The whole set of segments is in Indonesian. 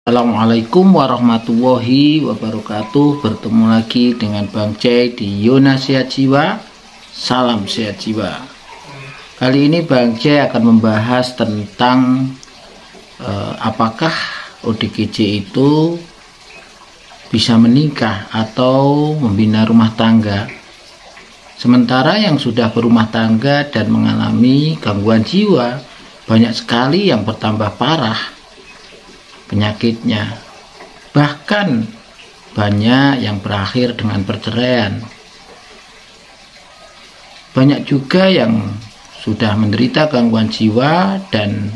Assalamualaikum warahmatullahi wabarakatuh. Bertemu lagi dengan Bang C di Yona Sehat Jiwa. Salam sehat jiwa. Kali ini Bang C akan membahas tentang apakah ODGJ itu bisa menikah atau membina rumah tangga, sementara yang sudah berumah tangga dan mengalami gangguan jiwa banyak sekali yang bertambah parah penyakitnya, bahkan banyak yang berakhir dengan perceraian. Banyak juga yang sudah menderita gangguan jiwa dan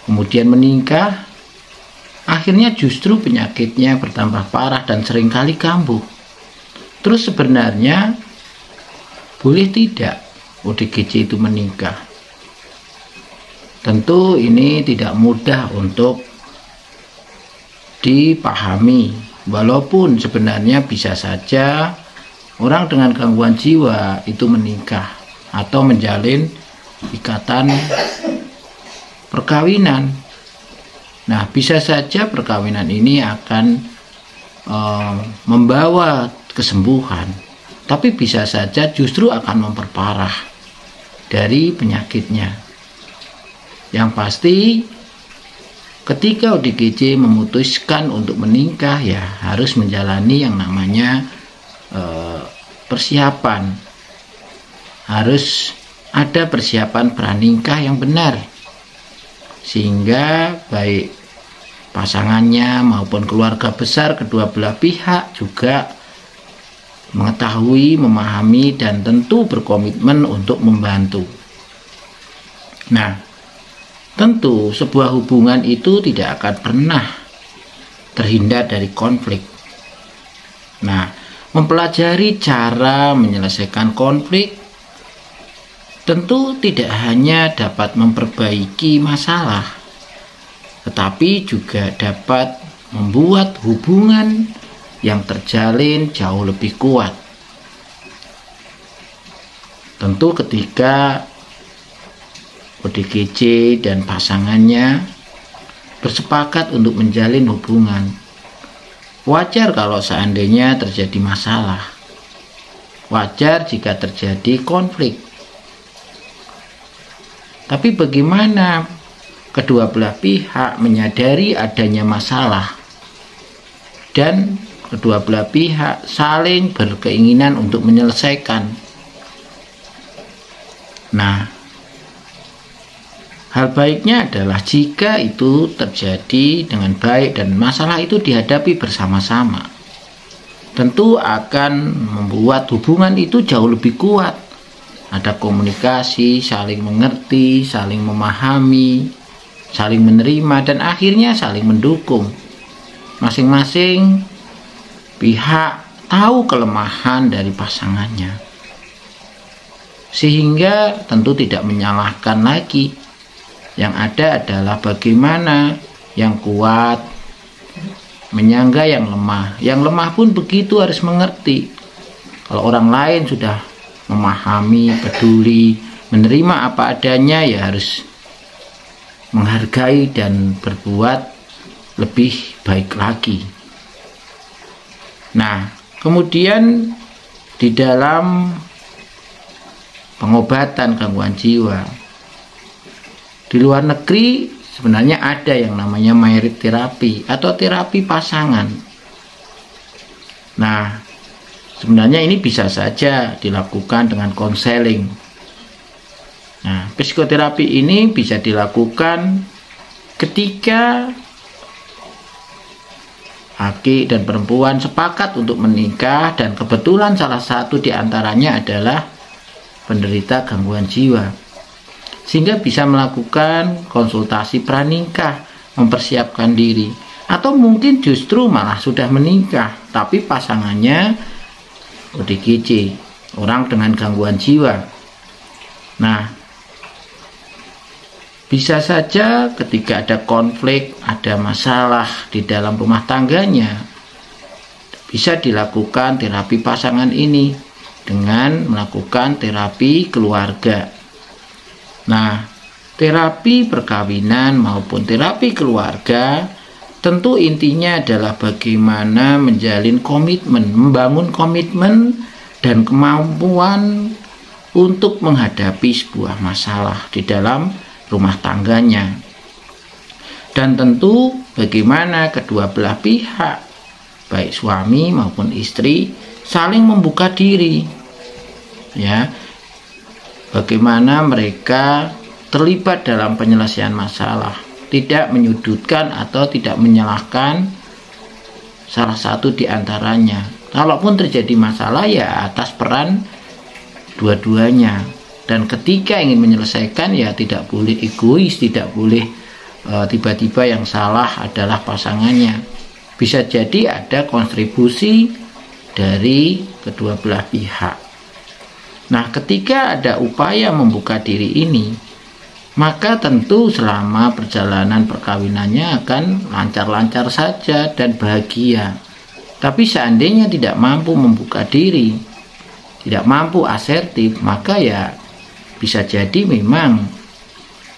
kemudian menikah, akhirnya justru penyakitnya bertambah parah dan seringkali kambuh. Terus sebenarnya boleh tidak ODGJ itu menikah? Tentu ini tidak mudah untuk dipahami, walaupun sebenarnya bisa saja orang dengan gangguan jiwa itu menikah atau menjalin ikatan perkawinan. Nah, bisa saja perkawinan ini akan membawa kesembuhan, tapi bisa saja justru akan memperparah dari penyakitnya. Yang pasti, ketika ODGJ memutuskan untuk menikah, ya harus menjalani yang namanya persiapan. Harus ada persiapan pranikah yang benar, sehingga baik pasangannya maupun keluarga besar kedua belah pihak juga mengetahui, memahami, dan tentu berkomitmen untuk membantu. Nah, tentu sebuah hubungan itu tidak akan pernah terhindar dari konflik. Nah, mempelajari cara menyelesaikan konflik tentu tidak hanya dapat memperbaiki masalah, tetapi juga dapat membuat hubungan yang terjalin jauh lebih kuat. Tentu ketika ODGJ dan pasangannya bersepakat untuk menjalin hubungan, wajar kalau seandainya terjadi masalah, wajar jika terjadi konflik. Tapi bagaimana kedua belah pihak menyadari adanya masalah dan kedua belah pihak saling berkeinginan untuk menyelesaikan? Nah, hal baiknya adalah jika itu terjadi dengan baik dan masalah itu dihadapi bersama-sama. Tentu akan membuat hubungan itu jauh lebih kuat. Ada komunikasi, saling mengerti, saling memahami, saling menerima, dan akhirnya saling mendukung. Masing-masing pihak tahu kelemahan dari pasangannya, sehingga tentu tidak menyalahkan lagi. Yang ada adalah bagaimana yang kuat menyangga yang lemah. Yang lemah pun begitu, harus mengerti. Kalau orang lain sudah memahami, peduli, menerima apa adanya, ya harus menghargai dan berbuat lebih baik lagi. Nah, kemudian di dalam pengobatan gangguan jiwa, di luar negeri sebenarnya ada yang namanya marriage therapy atau terapi pasangan. Nah, sebenarnya ini bisa saja dilakukan dengan konseling. Nah, psikoterapi ini bisa dilakukan ketika laki dan perempuan sepakat untuk menikah dan kebetulan salah satu di antaranya adalah penderita gangguan jiwa, sehingga bisa melakukan konsultasi pranikah, mempersiapkan diri. Atau mungkin justru malah sudah menikah, tapi pasangannya ODGJ, orang dengan gangguan jiwa. Nah, bisa saja ketika ada konflik, ada masalah di dalam rumah tangganya, bisa dilakukan terapi pasangan ini dengan melakukan terapi keluarga. Nah, terapi perkawinan maupun terapi keluarga tentu intinya adalah bagaimana menjalin komitmen, membangun komitmen dan kemampuan untuk menghadapi sebuah masalah di dalam rumah tangganya. Dan tentu bagaimana kedua belah pihak, baik suami maupun istri, saling membuka diri. Ya, bagaimana mereka terlibat dalam penyelesaian masalah, tidak menyudutkan atau tidak menyalahkan salah satu di antaranya. Kalaupun terjadi masalah, ya atas peran dua-duanya. Dan ketika ingin menyelesaikan, ya tidak boleh egois, tidak boleh tiba-tiba yang salah adalah pasangannya. Bisa jadi ada kontribusi dari kedua belah pihak. Nah, ketika ada upaya membuka diri ini, maka tentu selama perjalanan perkawinannya akan lancar-lancar saja dan bahagia. Tapi seandainya tidak mampu membuka diri, tidak mampu asertif, maka ya bisa jadi memang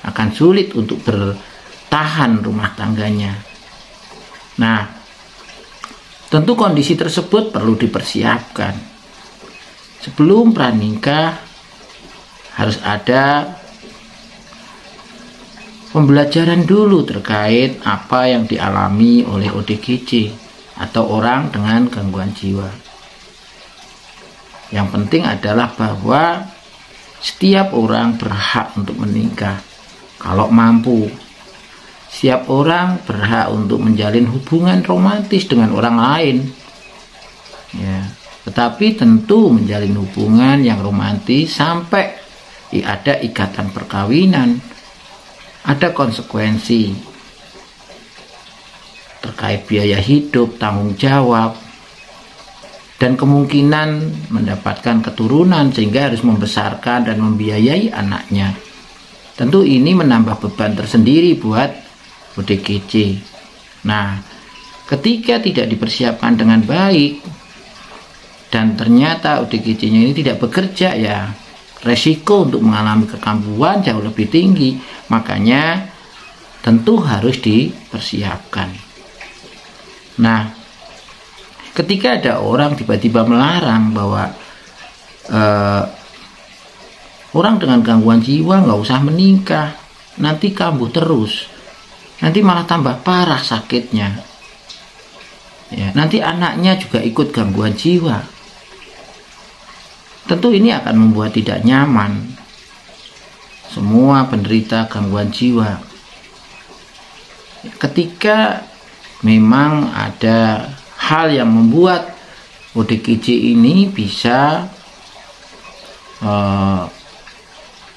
akan sulit untuk bertahan rumah tangganya. Nah, tentu kondisi tersebut perlu dipersiapkan. Sebelum pranikah harus ada pembelajaran dulu terkait apa yang dialami oleh ODGJ atau orang dengan gangguan jiwa. Yang penting adalah bahwa setiap orang berhak untuk menikah kalau mampu. Setiap orang berhak untuk menjalin hubungan romantis dengan orang lain. Ya, tetapi tentu menjalin hubungan yang romantis sampai ada ikatan perkawinan, ada konsekuensi terkait biaya hidup, tanggung jawab, dan kemungkinan mendapatkan keturunan sehingga harus membesarkan dan membiayai anaknya. Tentu ini menambah beban tersendiri buat ODGJ. Nah, ketika tidak dipersiapkan dengan baik dan ternyata ODGJ-nya ini tidak bekerja, ya resiko untuk mengalami kekambuhan jauh lebih tinggi. Makanya tentu harus dipersiapkan. Nah, ketika ada orang tiba-tiba melarang bahwa orang dengan gangguan jiwa nggak usah menikah, nanti kambuh terus, nanti malah tambah parah sakitnya, ya, nanti anaknya juga ikut gangguan jiwa. Tentu ini akan membuat tidak nyaman semua penderita gangguan jiwa. Ketika memang ada hal yang membuat ODGJ ini bisa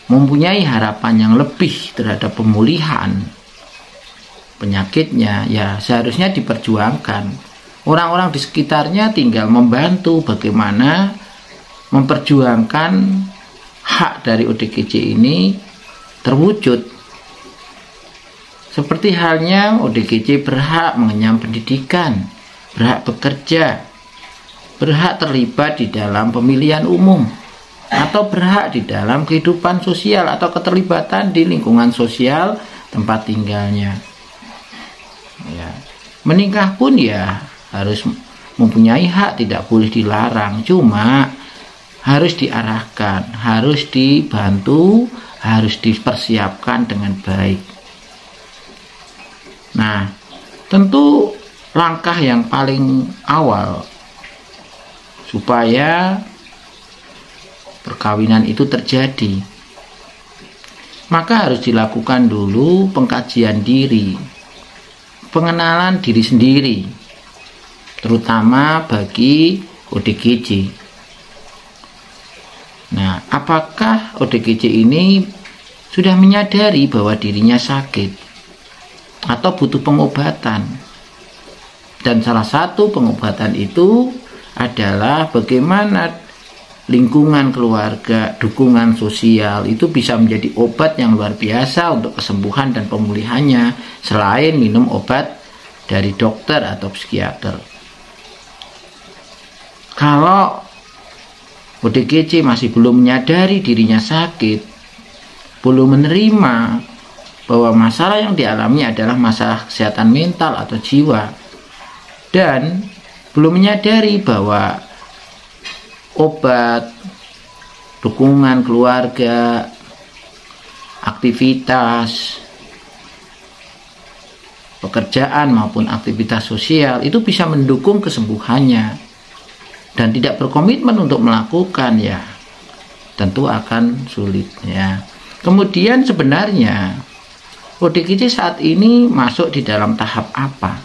mempunyai harapan yang lebih terhadap pemulihan penyakitnya, ya seharusnya diperjuangkan. Orang-orang di sekitarnya tinggal membantu bagaimana memperjuangkan hak dari ODGJ ini terwujud. Seperti halnya ODGJ berhak mengenyam pendidikan, berhak bekerja, berhak terlibat di dalam pemilihan umum, atau berhak di dalam kehidupan sosial atau keterlibatan di lingkungan sosial tempat tinggalnya. Ya. Menikah pun ya harus mempunyai hak, tidak boleh dilarang, cuma harus diarahkan, harus dibantu, harus dipersiapkan dengan baik. Nah, tentu langkah yang paling awal supaya perkawinan itu terjadi, maka harus dilakukan dulu pengkajian diri, pengenalan diri sendiri, terutama bagi ODGJ. Nah, apakah ODGJ ini sudah menyadari bahwa dirinya sakit atau butuh pengobatan? Dan salah satu pengobatan itu adalah bagaimana lingkungan keluarga, dukungan sosial itu bisa menjadi obat yang luar biasa untuk kesembuhan dan pemulihannya, selain minum obat dari dokter atau psikiater. Kalau ODGJ masih belum menyadari dirinya sakit, belum menerima bahwa masalah yang dialami adalah masalah kesehatan mental atau jiwa, dan belum menyadari bahwa obat, dukungan keluarga, aktivitas, pekerjaan maupun aktivitas sosial itu bisa mendukung kesembuhannya, dan tidak berkomitmen untuk melakukan, ya tentu akan sulit ya. Kemudian sebenarnya ODGJ saat ini masuk di dalam tahap apa?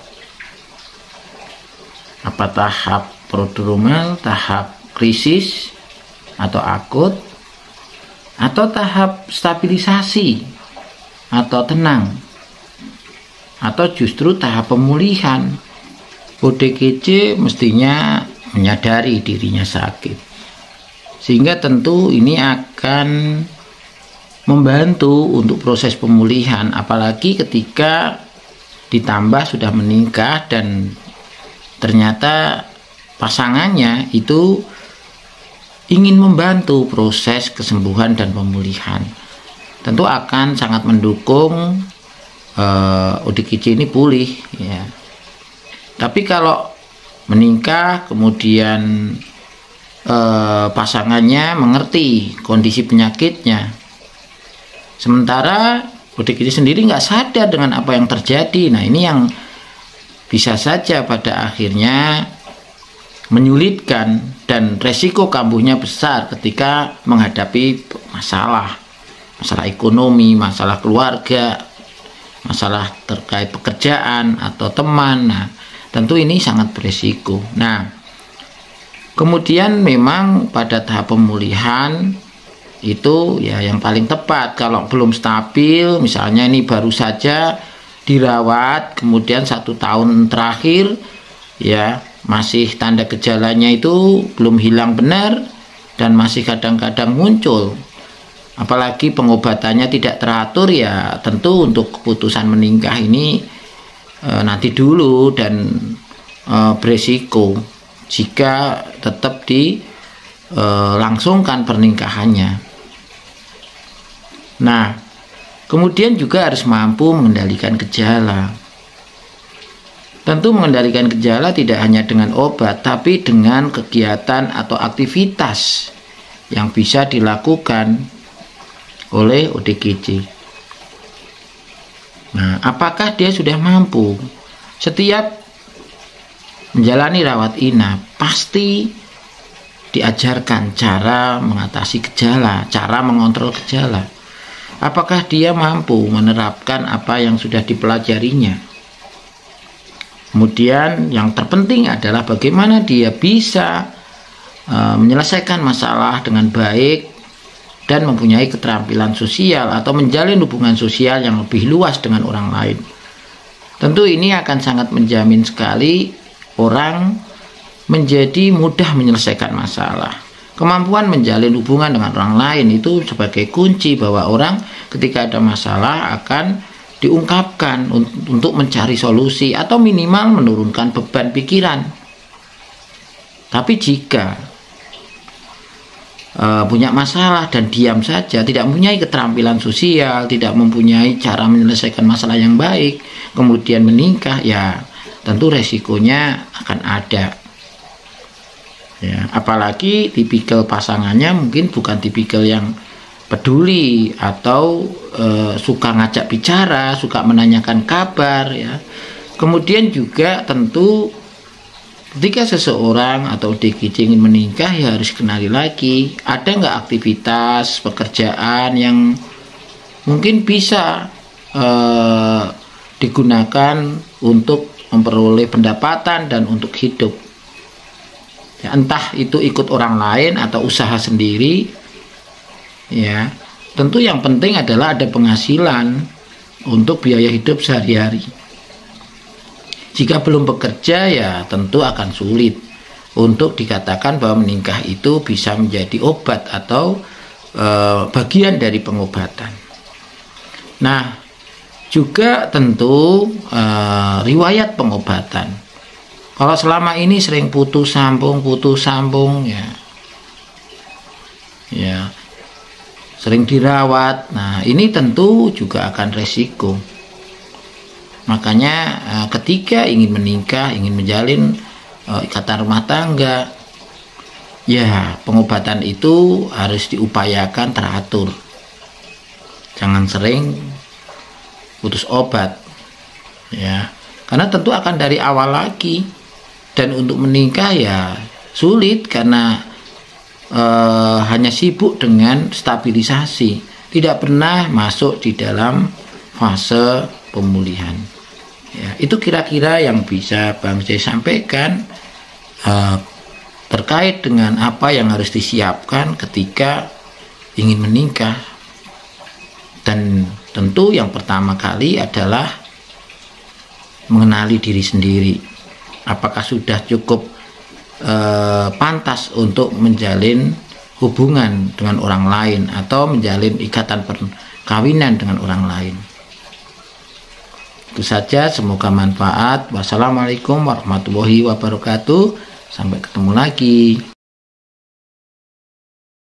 Apa tahap prodromal, tahap krisis atau akut, atau tahap stabilisasi atau tenang, atau justru tahap pemulihan? ODGJ mestinya menyadari dirinya sakit, sehingga tentu ini akan membantu untuk proses pemulihan, apalagi ketika ditambah sudah menikah dan ternyata pasangannya itu ingin membantu proses kesembuhan dan pemulihan. Tentu akan sangat mendukung ODGJ ini pulih ya. Tapi kalau menikah kemudian pasangannya mengerti kondisi penyakitnya, sementara ODGJ sendiri nggak sadar dengan apa yang terjadi, nah ini yang bisa saja pada akhirnya menyulitkan dan resiko kambuhnya besar ketika menghadapi masalah ekonomi, masalah keluarga, masalah terkait pekerjaan atau teman. Nah, tentu ini sangat beresiko. Nah, kemudian memang pada tahap pemulihan itu ya yang paling tepat. Kalau belum stabil, misalnya ini baru saja dirawat, kemudian 1 tahun terakhir ya masih tanda gejalanya itu belum hilang benar dan masih kadang-kadang muncul, apalagi pengobatannya tidak teratur, ya tentu untuk keputusan menikah ini nanti dulu dan beresiko jika tetap dilangsungkan pernikahannya. Nah, kemudian juga harus mampu mengendalikan gejala. Tentu mengendalikan gejala tidak hanya dengan obat, tapi dengan kegiatan atau aktivitas yang bisa dilakukan oleh ODGJ. Nah, apakah dia sudah mampu? Setiap menjalani rawat inap pasti diajarkan cara mengatasi gejala, cara mengontrol gejala. Apakah dia mampu menerapkan apa yang sudah dipelajarinya? Kemudian yang terpenting adalah bagaimana dia bisa menyelesaikan masalah dengan baik dan mempunyai keterampilan sosial atau menjalin hubungan sosial yang lebih luas dengan orang lain. Tentu ini akan sangat menjamin sekali orang menjadi mudah menyelesaikan masalah. Kemampuan menjalin hubungan dengan orang lain itu sebagai kunci bahwa orang ketika ada masalah akan diungkapkan untuk mencari solusi atau minimal menurunkan beban pikiran. Tapi jika punya masalah dan diam saja, tidak mempunyai keterampilan sosial, tidak mempunyai cara menyelesaikan masalah yang baik, kemudian menikah, ya tentu resikonya akan ada. Ya, apalagi tipikal pasangannya mungkin bukan tipikal yang peduli atau suka ngajak bicara, suka menanyakan kabar ya. Kemudian juga tentu ketika seseorang atau ODGJ ingin menikah, ya harus kenali lagi ada nggak aktivitas pekerjaan yang mungkin bisa digunakan untuk memperoleh pendapatan dan untuk hidup. Ya, entah itu ikut orang lain atau usaha sendiri, ya tentu yang penting adalah ada penghasilan untuk biaya hidup sehari-hari. Jika belum bekerja, ya tentu akan sulit untuk dikatakan bahwa menikah itu bisa menjadi obat atau bagian dari pengobatan. Nah, juga tentu riwayat pengobatan. Kalau selama ini sering putus sambung ya sering dirawat. Nah, ini tentu juga akan resiko. Makanya ketika ingin menikah, ingin menjalin ikatan rumah tangga, ya pengobatan itu harus diupayakan teratur. Jangan sering putus obat, ya, karena tentu akan dari awal lagi. Dan untuk menikah ya sulit karena hanya sibuk dengan stabilisasi, tidak pernah masuk di dalam fase pemulihan. Ya, itu kira-kira yang bisa Bang Jai sampaikan terkait dengan apa yang harus disiapkan ketika ingin menikah. Dan tentu yang pertama kali adalah mengenali diri sendiri. Apakah sudah cukup pantas untuk menjalin hubungan dengan orang lain atau menjalin ikatan perkawinan dengan orang lain. Itu saja, semoga manfaat. Wassalamualaikum warahmatullahi wabarakatuh. Sampai ketemu lagi.